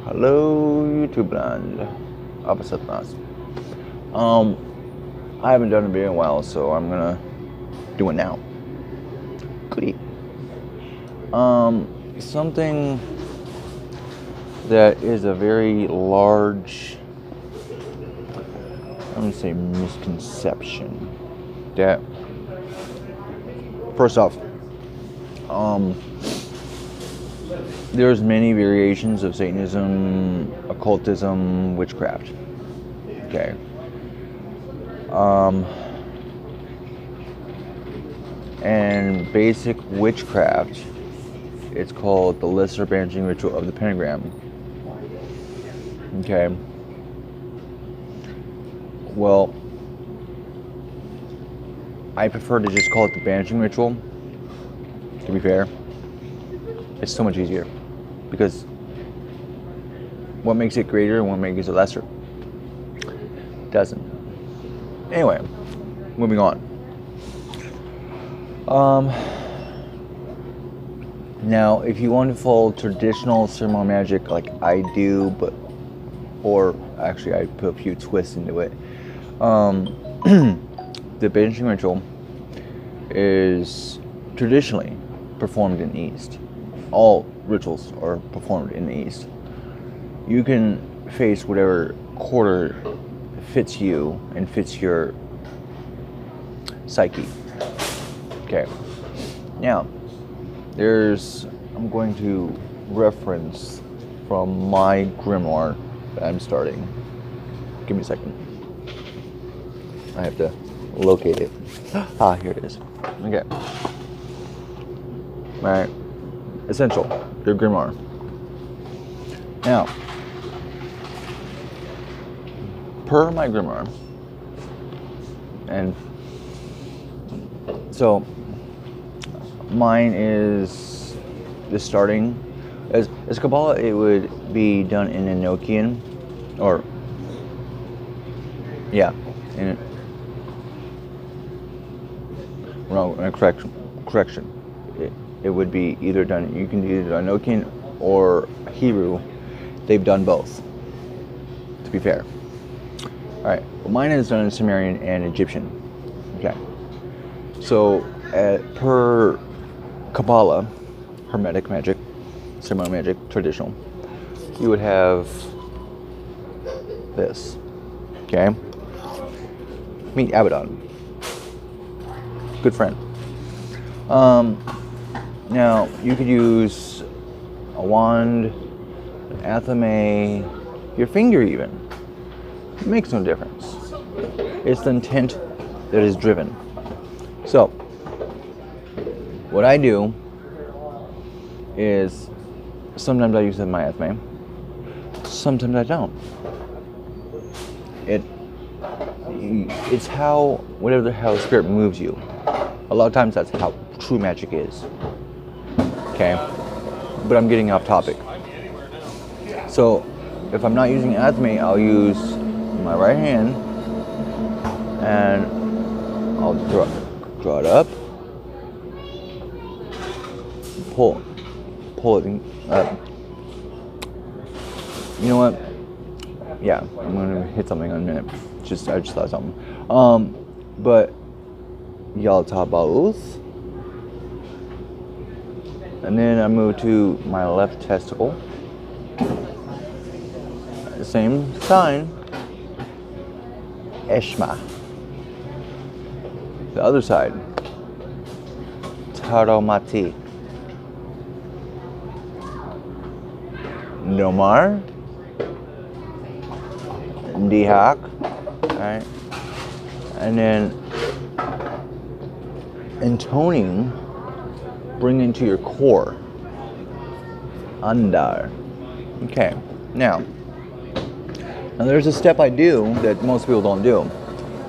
Hello, YouTube land. Opposite last. I haven't done a video in a while, so I'm gonna do it now. Goodie. Something that is a very large, I wouldn't say misconception. That first off, there's many variations of Satanism, occultism, witchcraft. Okay. And basic witchcraft, it's called the lesser banishing ritual of the pentagram. Okay. Well, I prefer to just call it the banishing ritual, to be fair. It's so much easier, because what makes it greater and what makes it lesser? Doesn't. Anyway, moving on. Now, if you want to follow traditional ceremonial magic like I do, or actually I put a few twists into it, the banishing ritual is traditionally performed in the East. All rituals are performed in the East. You can face whatever quarter fits you and fits your psyche. Okay. Now, I'm going to reference from my grimoire that I'm starting. Give me a second. I have to locate it. Ah, here it is. Okay. Alright. Essential, your grimoire. Now, per my grimoire, and so mine is the starting. As Kabbalah, it would be done in Enochian, or yeah, correction. It would be either done. You can do either Enochian or Hebrew. They've done both, to be fair. All right, well, mine is done in Sumerian and Egyptian. Okay, so per Kabbalah, Hermetic magic, ceremonial magic, traditional, you would have this. Okay, meet Abaddon, good friend. Now you could use a wand, an athame, your finger even. It makes no difference. It's the intent that is driven. So, what I do is sometimes I use my athame, sometimes I don't. It's how the spirit moves you. A lot of times that's how true magic is. Okay, but I'm getting off topic. So, if I'm not using athame, I'll use my right hand and I'll draw it up, pull it up. You know what? Yeah, I'm gonna hit something in a minute. I just thought something. But Yalta both. And then I move to my left testicle. The same sign. Eshma. The other side. Taromati. Nomar. Dihak. Alright. And then intoning, bring into your core. Andar. Okay. Now there's a step I do that most people don't do.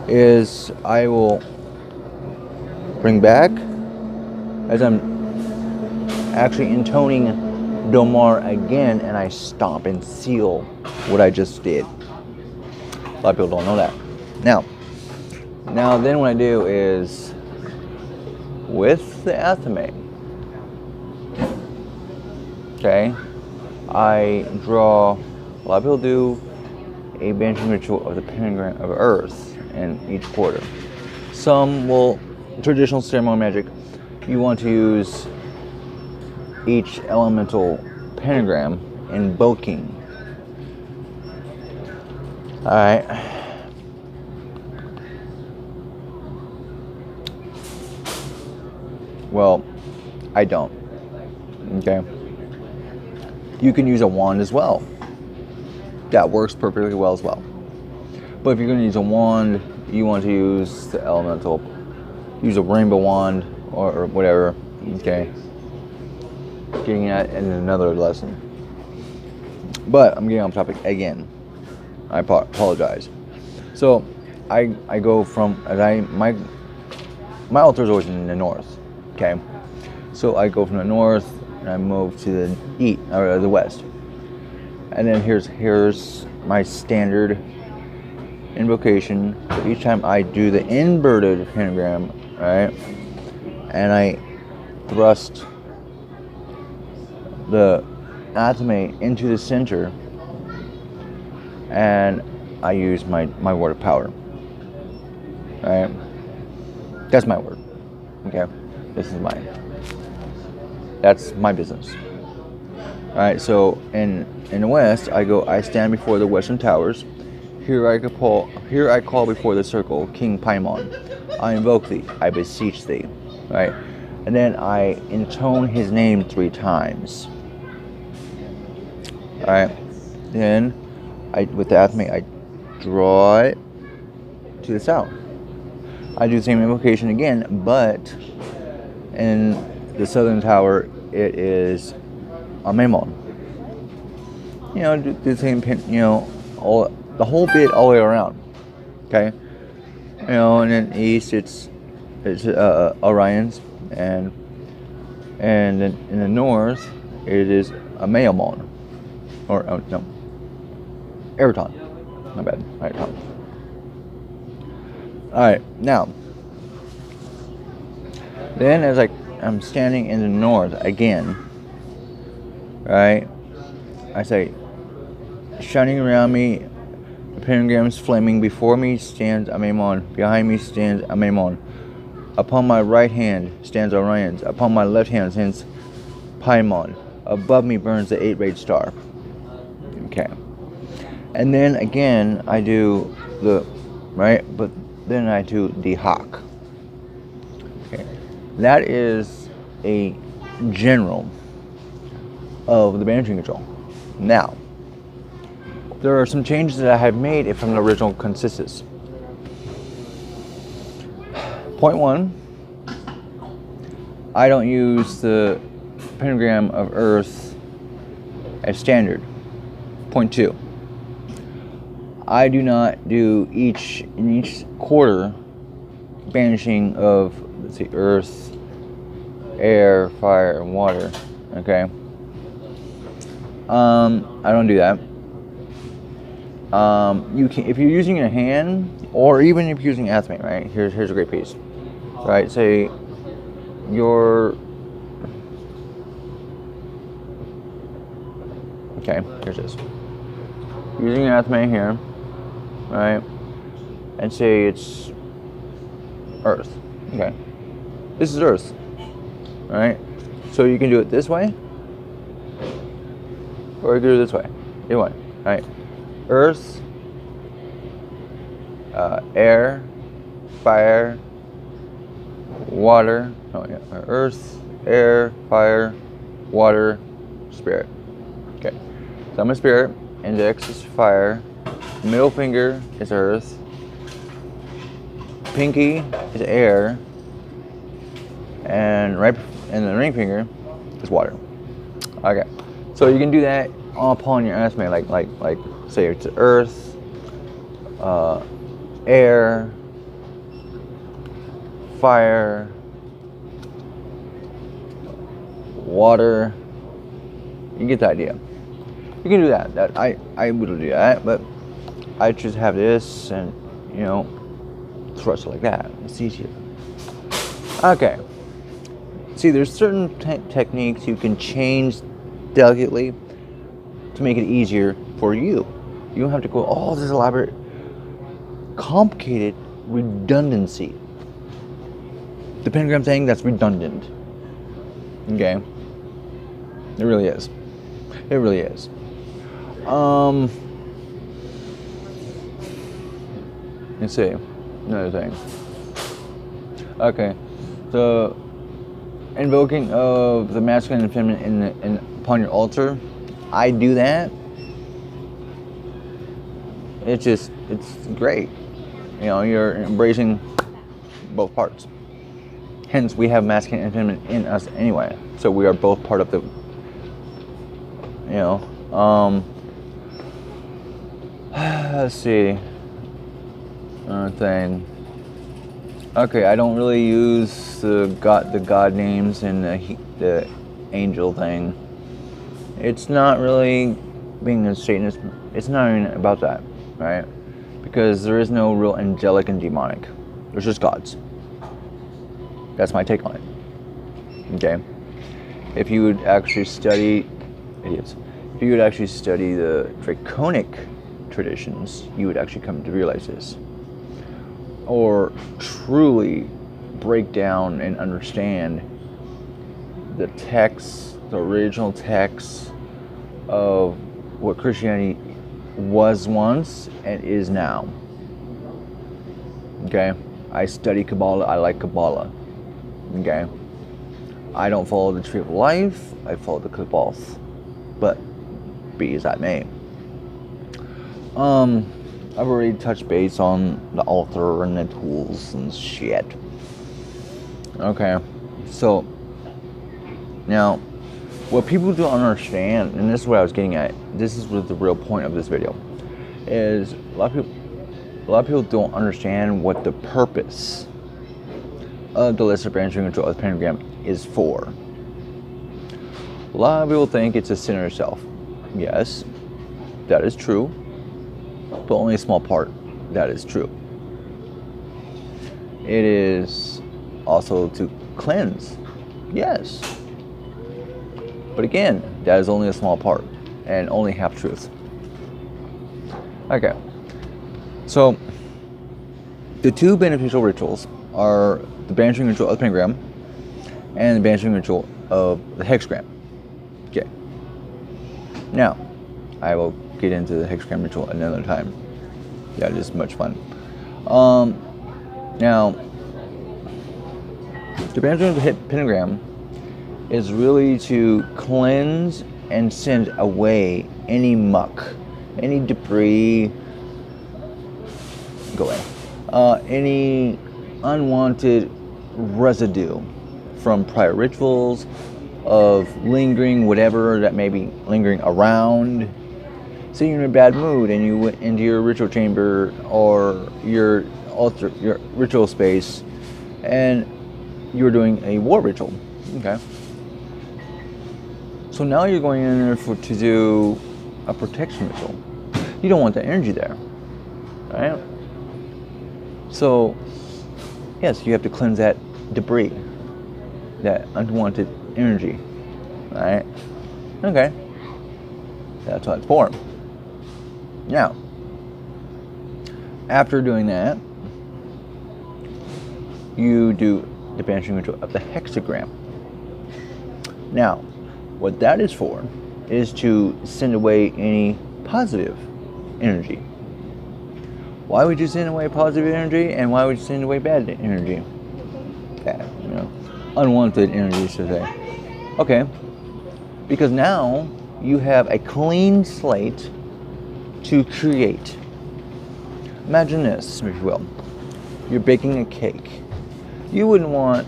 Is I will bring back as I'm actually intoning Domar again, and I stomp and seal what I just did. A lot of people don't know that. Now then what I do is with the athame, okay, I draw A lot of people do a banishing ritual of the pentagram of Earth in each quarter. Some will, traditional ceremonial magic, you want to use each elemental pentagram invoking. Alright. Well, I don't. Okay. You can use a wand as well. That works perfectly well as well. But if you're going to use a wand, you want to use the elemental, use a rainbow wand or whatever. Okay. Getting that in another lesson. But I'm getting off topic again. I apologize. So I go from my altar is always in the north. Okay. So I go from the north and I move to the east or the west. And then here's my standard invocation. So each time I do the inverted pentagram, right? And I thrust the atome into the center, and I use my word of power. Right? That's my word. Okay? This is mine. That's my business. Alright, so in the west, I stand before the western towers. Here I call before the circle, King Paimon. I invoke thee, I beseech thee. Right? And then I intone his name 3 times. Alright. Then with the atome, I draw it to the south. I do the same invocation again, but in the southern tower, it is a Maimon. You know, do the same, you know, the whole bit all the way around. Okay? You know, and then east, it's Orion's, and then in the north, it is a Maimon. Or, oh, no, Eraton. My bad. Eraton. Alright, now, then as I'm standing in the north again, right, I say, shining around me, the pentagrams flaming, before me stands a Maimon, behind me stands a Maimon, upon my right hand stands Orion's, upon my left hand stands Paimon, above me burns the 8-rayed star. Okay. And then again, I do the, right, but then I do the hawk. Okay. That is a general of the banishing ritual. Now, there are some changes that I have made from the original consensus. Point 1, I don't use the pentagram of Earth as standard. Point 2, I do not do in each quarter banishing of, let's see, earth, air, fire, and water. Okay. I don't do that. You can, if you're using your hand, or even if you're using atome, right? Here's a great piece. Right. Say your. Okay. Here's this. Using an atome here, right? And say it's Earth. Okay. This is Earth. Right? So you can do it this way, or you can do it this way. Either way. Right? Earth, air, fire, water. Oh yeah. Earth, air, fire, water, spirit. Okay. So I'm a spirit. Index is fire. Middle finger is earth. Pinky is air. And the ring finger is water. Okay. So you can do that upon your atome, like say it's earth, air, fire, water. You get the idea. You can do that. I would do that, but I just have this and, you know, thrust it like that. It's easier. Okay. See, there's certain techniques you can change delicately to make it easier for you. You don't have to go all this elaborate, complicated redundancy. The pentagram thing, that's redundant. Okay? It really is. It really is. Let's see. Another thing. Okay. So, invoking of the masculine and feminine upon your altar, I do that. It's great. You know, you're embracing both parts. Hence, we have masculine and feminine in us anyway. So we are both part of the, you know, let's see. Another thing. Okay, I don't really use the god names and the angel thing. It's not really being a Satanist. It's not even about that, right? Because there is no real angelic and demonic. There's just gods. That's my take on it. Okay. If you would actually study, idiots. If you would actually study the Draconic traditions, you would actually come to realize this. Or truly break down and understand the texts, the original texts of what Christianity was once and is now. Okay? I study Kabbalah, I like Kabbalah. Okay? I don't follow the tree of life, I follow the Kabbalah. But be as that may. I've already touched base on the altar and the tools and shit. Okay, so now what people don't understand, and this is what I was getting at, this is what the real point of this video is, a lot of people don't understand what the purpose of the lesser branching ritual of the pentagram is for. A lot of people think it's a sinner self. Yes, that is true. But only a small part that is true. It is also to cleanse. Yes. But again, that is only a small part and only half truth. Okay. So, the two beneficial rituals are the banishing ritual of the pentagram and the banishing ritual of the hexagram. Okay. Now, I will get into the hexagram ritual another time. Yeah, it is much fun. Now, the banishing of the pentagram is really to cleanse and send away any muck, any debris, go away, any unwanted residue from prior rituals, of lingering, whatever that may be lingering around. So you're in a bad mood and you went into your ritual chamber or your altar, your ritual space, and you're doing a war ritual. Okay. So now you're going in there to do a protection ritual. You don't want that energy there, right? So, yes, you have to cleanse that debris, that unwanted energy, right? Okay. That's what it's for. Now, after doing that, you do the banishing ritual of the hexagram. Now, what that is for is to send away any positive energy. Why would you send away positive energy, and why would you send away bad energy? Bad, you know, unwanted energy, should say. Okay, because now you have a clean slate to create. Imagine this, if you will. You're baking a cake. You wouldn't want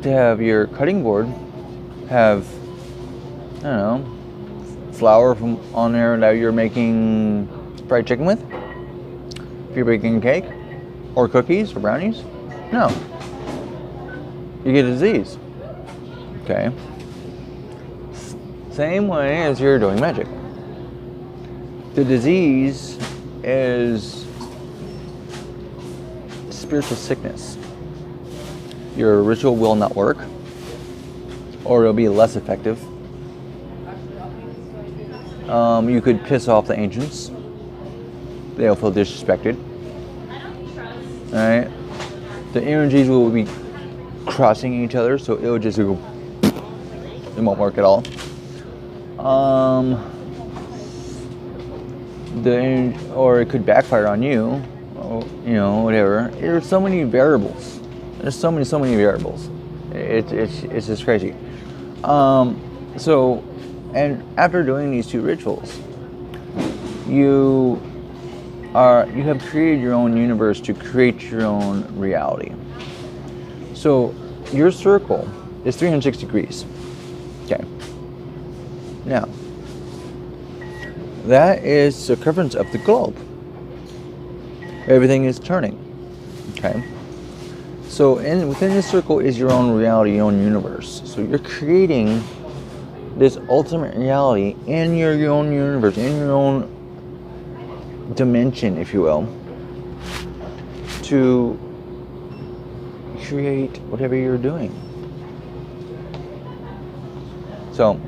to have your cutting board have, I don't know, flour from on there that you're making fried chicken with. If you're baking a cake, or cookies, or brownies, no. You get a disease. Okay. Same way as you're doing magic. The disease is spiritual sickness. Your ritual will not work, or it'll be less effective. You could piss off the ancients. They'll feel disrespected. Alright? The energies will be crossing each other, so it'll just go. It won't work at all. Or it could backfire on you. You know, whatever. There's so many variables. There's so many variables. It's just crazy. So, and after doing these 2 rituals, you have created your own universe to create your own reality. So your circle is 360 degrees. Okay. Now, that is circumference of the globe. Everything is turning. Okay. So within this circle is your own reality, your own universe. So you're creating this ultimate reality in your own universe, in your own dimension, if you will, to create whatever you're doing. So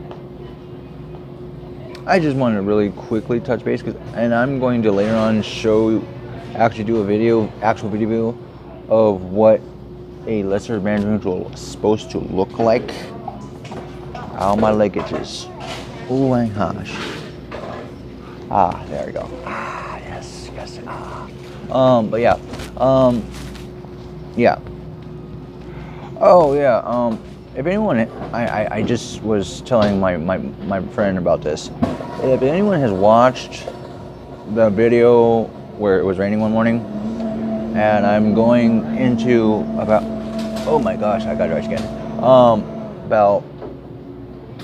I just wanted to really quickly touch base, and I'm going to later on actually do a actual video of what a lesser Mandarin ritual is supposed to look like. Oh, my leg itches. Oh my gosh. Ah, there we go. Ah, yes. But yeah. Yeah. Oh yeah. If anyone, I just was telling my friend about this. If anyone has watched the video where it was raining one morning, and I'm going into about, oh my gosh, I got dry skin. About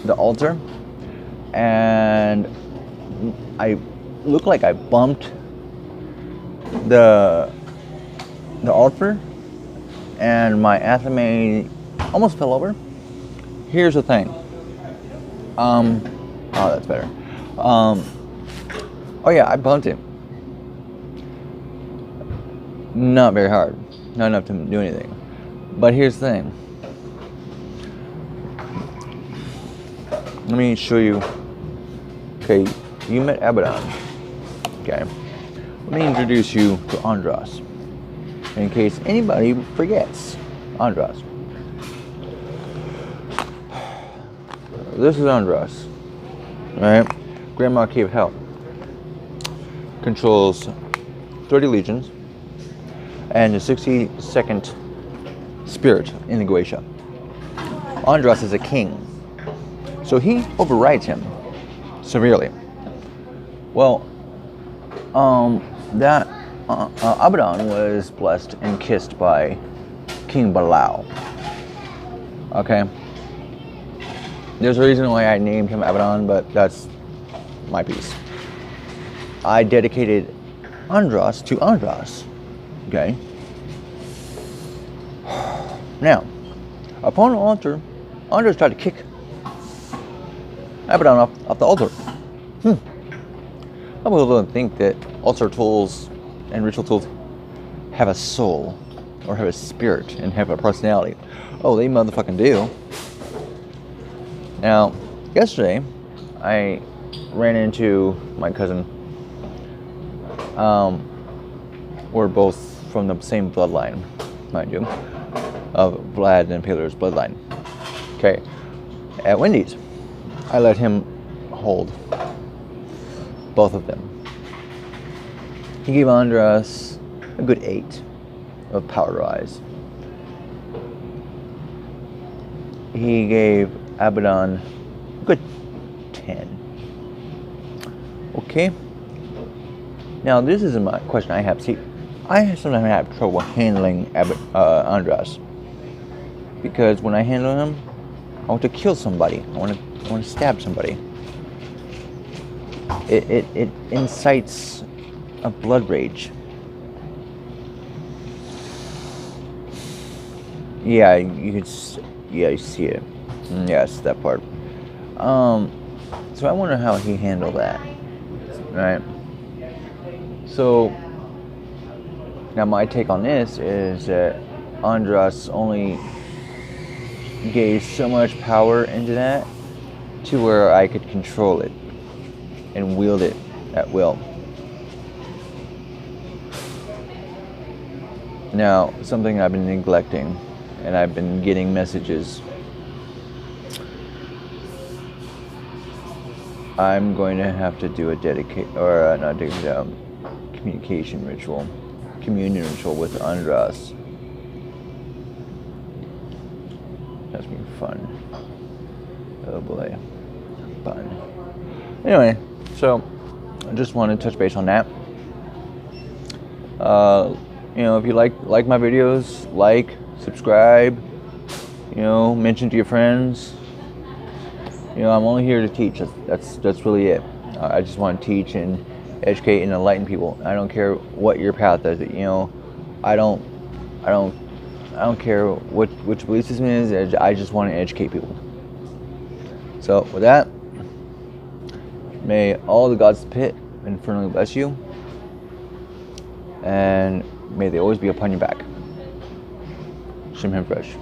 the altar, and I look like I bumped the altar, and my athame almost fell over. Here's the thing. Oh, that's better. Oh yeah, I bumped it. Not very hard. Not enough to do anything. But here's the thing. Let me show you. Okay, you met Abaddon. Okay. Let me introduce you to Andros. In case anybody forgets Andros. This is Andros. Alright? Grand Marquis of Hell. Controls 30 legions and the 62nd spirit in the Goetia. Andros is a king, so he overrides him severely. Well, Abaddon was blessed and kissed by King Balau. Okay? There's a reason why I named him Abaddon, but that's my piece. I dedicated Andros to Andros. Okay? Now, upon the altar, Andros tried to kick Abaddon off the altar. Some people don't think that altar tools and ritual tools have a soul, or have a spirit, and have a personality. Oh, they motherfucking do. Now, yesterday, I ran into my cousin. We're both from the same bloodline, mind you, of Vlad and Peter's bloodline. Okay, at Wendy's, I let him hold both of them. He gave Andros a good 8 of power rise. He gave Abaddon a good 10. Okay. Now this is my question I have. See, I sometimes have trouble handling Andros, because when I handle him, I want to kill somebody. I want to stab somebody. It incites a blood rage. Yeah, you see it. Yes, that part. So I wonder how he handled that. Right. So now my take on this is that Andros only gave so much power into that to where I could control it and wield it at will. Now, something I've been neglecting, and I've been getting messages. I'm going to have to do a communication ritual, communion ritual with Andras. That's gonna be fun. Oh boy, fun. Anyway, so I just want to touch base on that. You know, if you like my videos, subscribe, you know, mention to your friends. You know, I'm only here to teach. That's really it. I just want to teach and educate and enlighten people. I don't care what your path is. You know, I don't care which belief system it is. I just want to educate people. So with that, may all the gods of the pit infernally bless you, and may they always be upon your back. Shim Fresh.